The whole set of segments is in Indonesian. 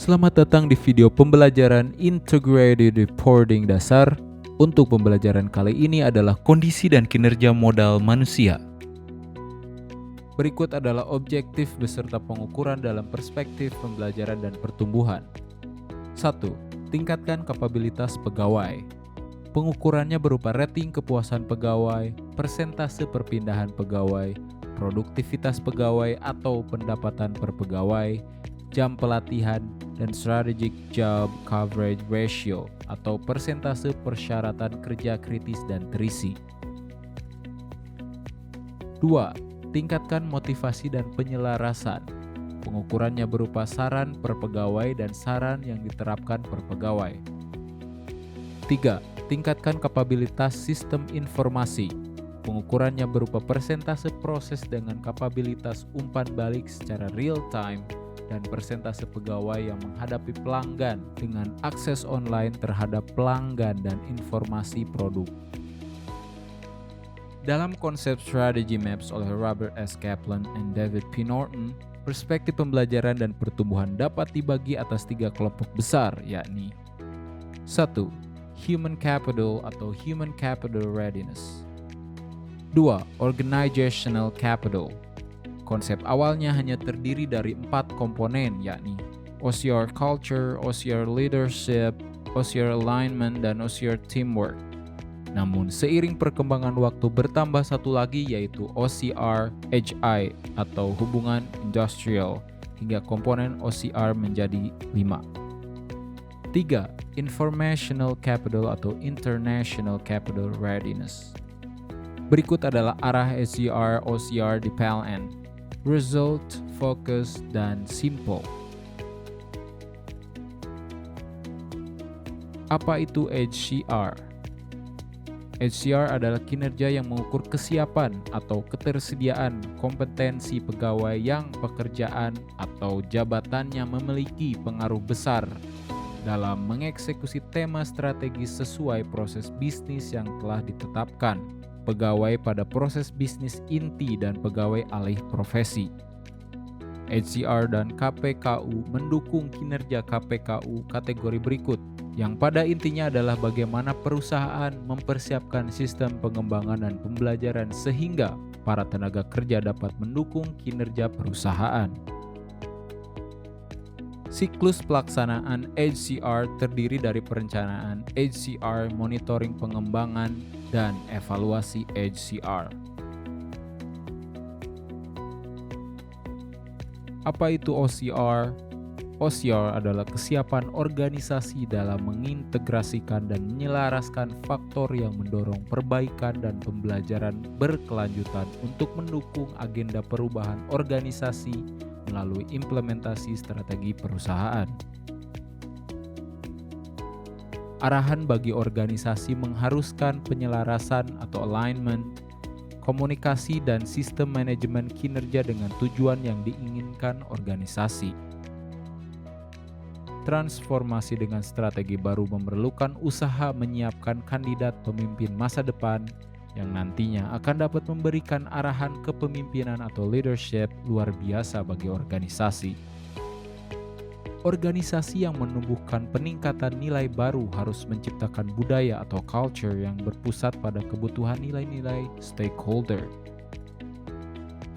Selamat datang di video pembelajaran Integrated Reporting dasar. Untuk pembelajaran kali ini adalah kondisi dan kinerja modal manusia. Berikut adalah objektif beserta pengukuran dalam perspektif pembelajaran dan pertumbuhan. 1. Tingkatkan kapabilitas pegawai. Pengukurannya berupa rating kepuasan pegawai, persentase perpindahan pegawai, produktivitas pegawai atau pendapatan per pegawai, jam pelatihan, dan strategic job coverage ratio atau persentase persyaratan kerja kritis dan terisi. 2. Tingkatkan motivasi dan penyelarasan. Pengukurannya berupa saran per pegawai dan saran yang diterapkan per pegawai. 3. Tingkatkan kapabilitas sistem informasi. Pengukurannya berupa persentase proses dengan kapabilitas umpan balik secara real time dan persentase pegawai yang menghadapi pelanggan dengan akses online terhadap pelanggan dan informasi produk. Dalam konsep Strategy Maps oleh Robert S. Kaplan dan David P. Norton, perspektif pembelajaran dan pertumbuhan dapat dibagi atas 3 kelompok besar, yakni 1. Human Capital atau Human Capital Readiness. 2. Organizational Capital. Konsep awalnya hanya terdiri dari 4 komponen, yakni OCR Culture, OCR Leadership, OCR Alignment, dan OCR Teamwork. Namun seiring perkembangan waktu bertambah satu lagi, yaitu OCR HI atau Hubungan Industrial, hingga komponen OCR menjadi 5. 3. Informational Capital atau International Capital Readiness. Berikut adalah arah SCR OCR di PLN. Result, focus, dan simple. Apa itu HCR? HCR adalah kinerja yang mengukur kesiapan atau ketersediaan kompetensi pegawai yang pekerjaan atau jabatannya memiliki pengaruh besar dalam mengeksekusi tema strategis sesuai proses bisnis yang telah ditetapkan. Pegawai pada proses bisnis inti dan pegawai alih profesi. HCR dan KPKU mendukung kinerja KPKU kategori berikut, yang pada intinya adalah bagaimana perusahaan mempersiapkan sistem pengembangan dan pembelajaran sehingga para tenaga kerja dapat mendukung kinerja perusahaan. Siklus pelaksanaan HCR terdiri dari perencanaan HCR, monitoring pengembangan, dan evaluasi HCR. Apa itu OCR? OCR adalah kesiapan organisasi dalam mengintegrasikan dan menyelaraskan faktor yang mendorong perbaikan dan pembelajaran berkelanjutan untuk mendukung agenda perubahan organisasi melalui implementasi strategi perusahaan. Arahan bagi organisasi mengharuskan penyelarasan atau alignment, komunikasi dan sistem manajemen kinerja dengan tujuan yang diinginkan organisasi. Transformasi dengan strategi baru memerlukan usaha menyiapkan kandidat pemimpin masa depan yang nantinya akan dapat memberikan arahan kepemimpinan atau leadership luar biasa bagi organisasi. Organisasi yang menumbuhkan peningkatan nilai baru harus menciptakan budaya atau culture yang berpusat pada kebutuhan nilai-nilai stakeholder.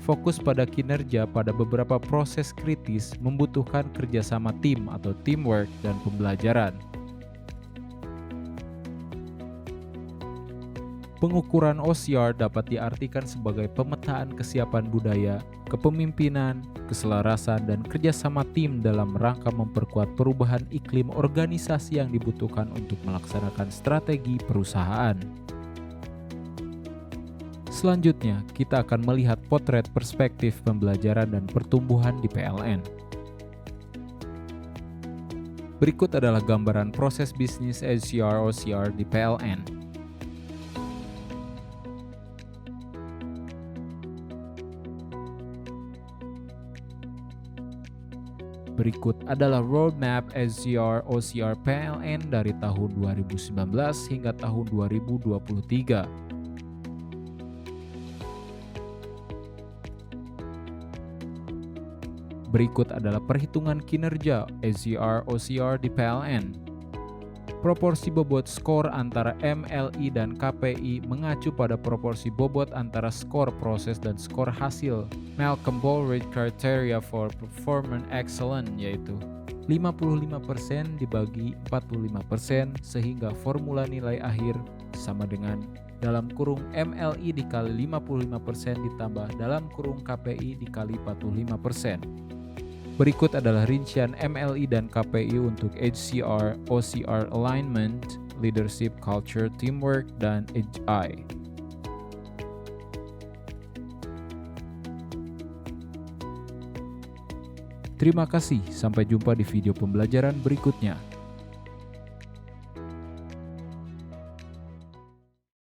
Fokus pada kinerja pada beberapa proses kritis membutuhkan kerjasama tim atau teamwork dan pembelajaran. Pengukuran OCR dapat diartikan sebagai pemetaan kesiapan budaya, kepemimpinan, keselarasan, dan kerjasama tim dalam rangka memperkuat perubahan iklim organisasi yang dibutuhkan untuk melaksanakan strategi perusahaan. Selanjutnya, kita akan melihat potret perspektif pembelajaran dan pertumbuhan di PLN. Berikut adalah gambaran proses bisnis HCR OCR di PLN. Berikut adalah roadmap HCR OCR PLN dari tahun 2019 hingga tahun 2023. Berikut adalah perhitungan kinerja HCR OCR di PLN. Proporsi bobot skor antara MLI dan KPI mengacu pada proporsi bobot antara skor proses dan skor hasil. Malcolm Baldrige Criteria for Performance Excellence yaitu 55% dibagi 45% sehingga formula nilai akhir sama dengan dalam kurung MLI dikali 55% ditambah dalam kurung KPI dikali 45%. Berikut adalah rincian MLI dan KPI untuk HCR, OCR Alignment, Leadership Culture, Teamwork, dan HI. Terima kasih, sampai jumpa di video pembelajaran berikutnya.